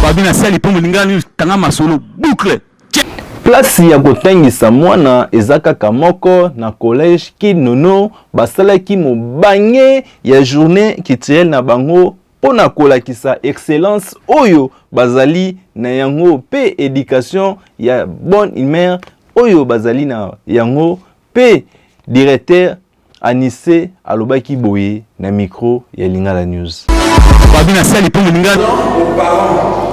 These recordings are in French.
Babina sali pongo lingani tanga masolo boucle. Place ya kotangisa mwana ezaka kamoko na collège Kinono basalaki mobanye ya journée culturelle na bango pona kolakisa excellence oyo bazali na yango pe éducation ya bonne humeur oyo bazali na yango pe directeur Anissé alobaki boye na micro ya Lingala News. Babina sali pongo lingani aux parents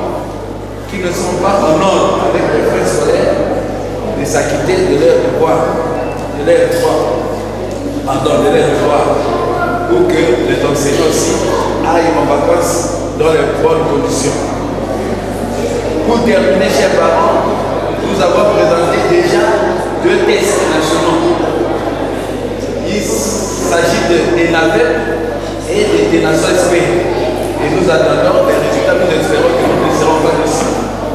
qui ne sont pas en ordre avec les frais scolaires de s'acquitter de leur devoir, pour que les enseignants aussi aillent en vacances dans les bonnes conditions. Pour terminer, chers parents, nous avons présenté déjà 2 tests nationaux. Il s'agit de navets et de Ténation SP. Et nous attendons les résultats, nous espérons que nous ne serons pas ici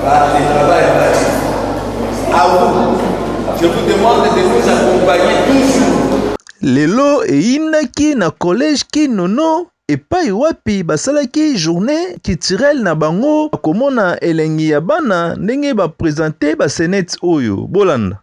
par les travail relatifs. À vous, je vous demande de nous accompagner toujours. Lelo eyinaki na collège Kinono epai wapi basalaki journée culturelle na bango komona elengi ya bana ndenge ba présenter ba senet oyo bolanda.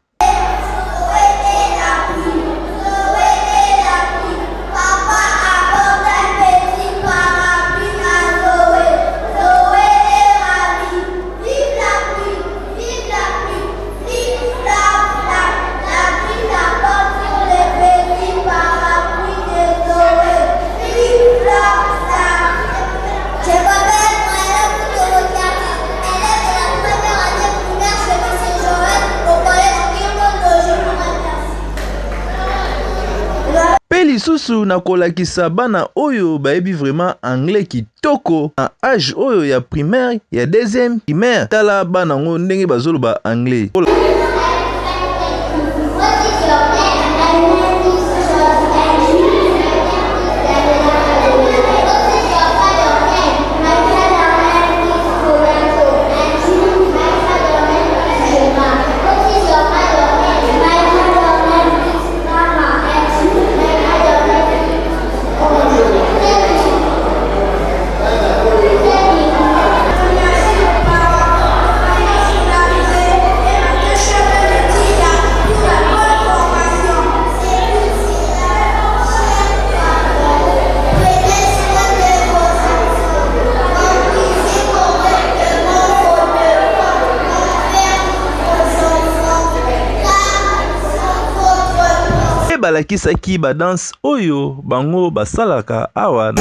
Lisusu na kolakisa bana oyo baebi vraiment anglais kitoko na âge oyo ya primaire ya deuxième primaire tala bana ngo ndenge bazoloba anglais. Balakisaki ba danse oyo bango basalaka awa.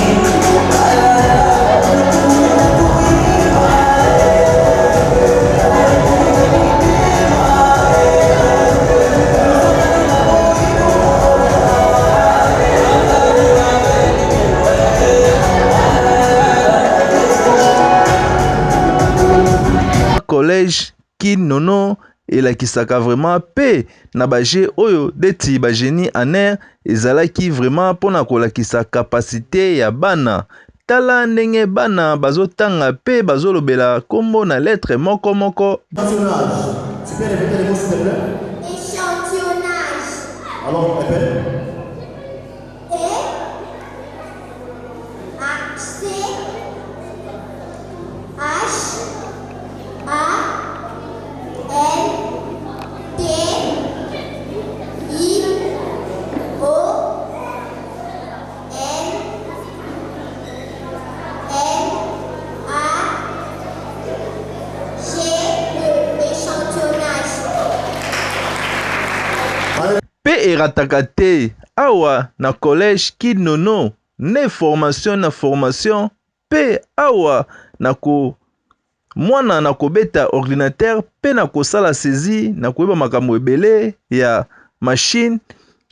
Collège Kinono elakisaka vraiment pe na baje oyo deti ba génie en air ezalaki vraiment pona kolakisa capacité ya bana tala ndenge bana bazotanga pe bazolobela kombo na lettre moko moko. Échantillonnage. Tu peux répéter les mots s'il te plaît? Échantillonnage. Alors, répète. Eratakate awa na collège Kinono ne formation na formation pe awa na ko mwana na kobeta ordinateur pe na kosala saisie na koyeba makambo ebele ya machine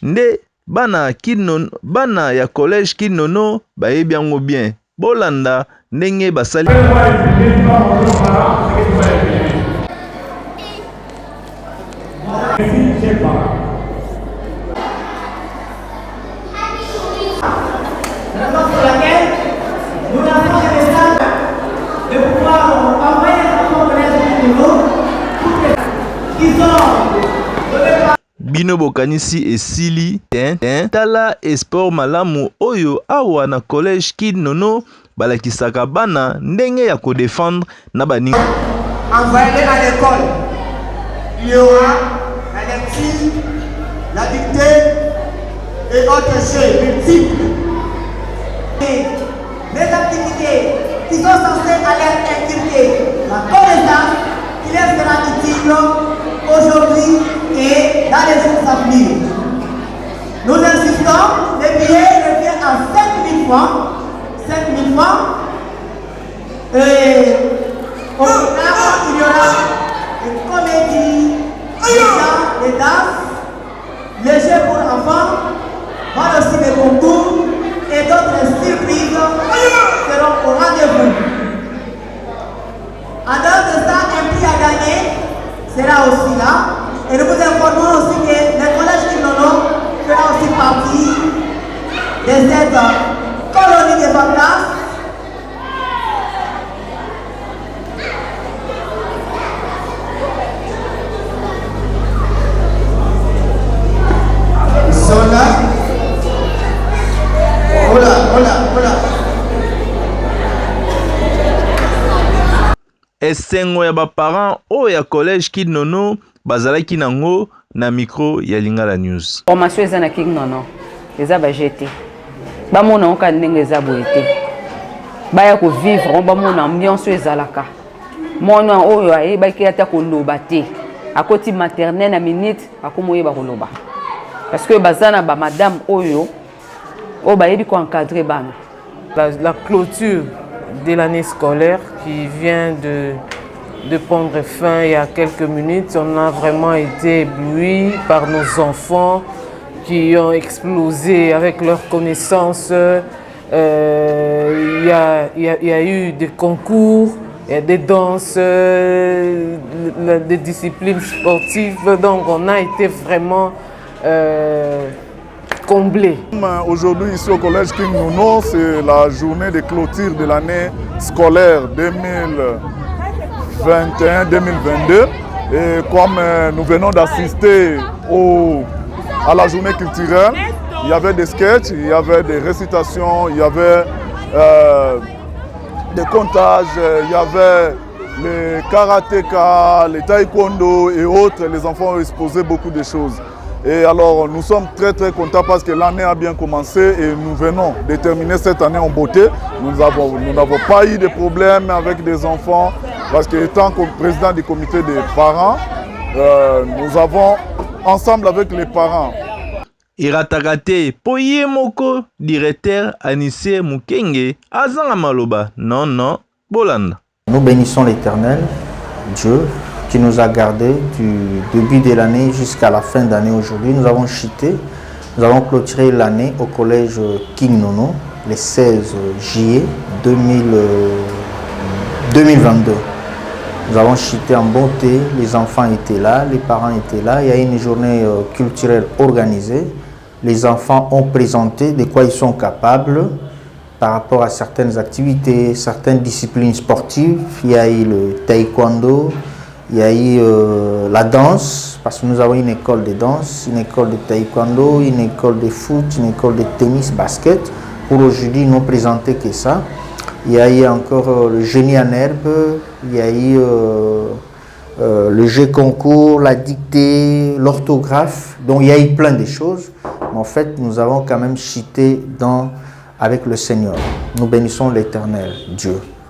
nde bana Kinono bana ya collège Kinono bayebi yango bien bolanda ndenge basali. Bino bokanisi esili tala esport malamu oyo awa na collège Kinono balakisaka bana ndenge ya kodefendre na baninga. Envoyez-les à l'école. Il y aura la lecture, la dictée et autres choses multiples. Les activités qui sont censées aller inculquer la connaissance qui leur sera utile aujourd'hui et dans les jours à venir. Nous insistons, les billets reviennent à 5 000 francs. 5 000 francs. Et au programme, il y aura une comédie, des chants, des danses, les jeux pour enfants, voilà aussi des concours et d'autres surprises seront au rendez-vous. En dehors de ça, un prix à gagner sera aussi là. Et nous vous informons aussi que le collège Kinono fera aussi partie de cette colonie de vacances. Ils sont là. Voilà. Esengo ya ba parents o ya collège Kid Nono bazalaki nango na micro ya Lingala News. Formation eza na Kid Nono eza ba jeté ba mona oka ndenge eza boete baya ko vivre ba mona ambiance ezalaka mona oyo ayebaki ata koloba te akoti maternelle na minute akomoyeba koloba parce que bazana ba madame oyo o bayebi ko encadrer bana. La clôture de l'année scolaire qui vient de prendre fin il y a quelques minutes, on a vraiment été éblouis par nos enfants qui ont explosé avec leurs connaissances. Il y a eu des concours, des danses, des disciplines sportives, donc on a été vraiment comblé. Aujourd'hui, ici au collège King Nono, c'est la journée de clôture de l'année scolaire 2021-2022. Et comme nous venons d'assister à la journée culturelle, il y avait des sketchs, il y avait des récitations, il y avait des comptages, il y avait les karatéka, les taekwondo et autres. Les enfants ont exposé beaucoup de choses. Et alors, nous sommes très contents parce que l'année a bien commencé et nous venons de terminer cette année en beauté. Nous n'avons pas eu de problème avec des enfants parce que, étant président du comité des parents, nous avons, ensemble avec les parents, Iratakate Poye Moko, directeur Anissé Mukenge, Azanga Maloba, non, Bolanda. Nous bénissons l'Éternel, Dieu, qui nous a gardés du début de l'année jusqu'à la fin d'année aujourd'hui. Nous avons chuté, nous avons clôturé l'année au collège King Nono le 16 juillet 2022. Nous avons chuté en bonté, les enfants étaient là, les parents étaient là, il y a une journée culturelle organisée. Les enfants ont présenté de quoi ils sont capables par rapport à certaines activités, certaines disciplines sportives. Il y a eu le taekwondo, il y a eu la danse, parce que nous avons une école de danse, une école de taekwondo, une école de foot, une école de tennis, basket. Pour aujourd'hui, ils n'ont présenté que ça. Il y a eu encore le génie en herbe, il y a eu le jeu concours, la dictée, l'orthographe. Donc il y a eu plein de choses. Mais en fait, nous avons quand même chuté avec le Seigneur. Nous bénissons l'Éternel, Dieu.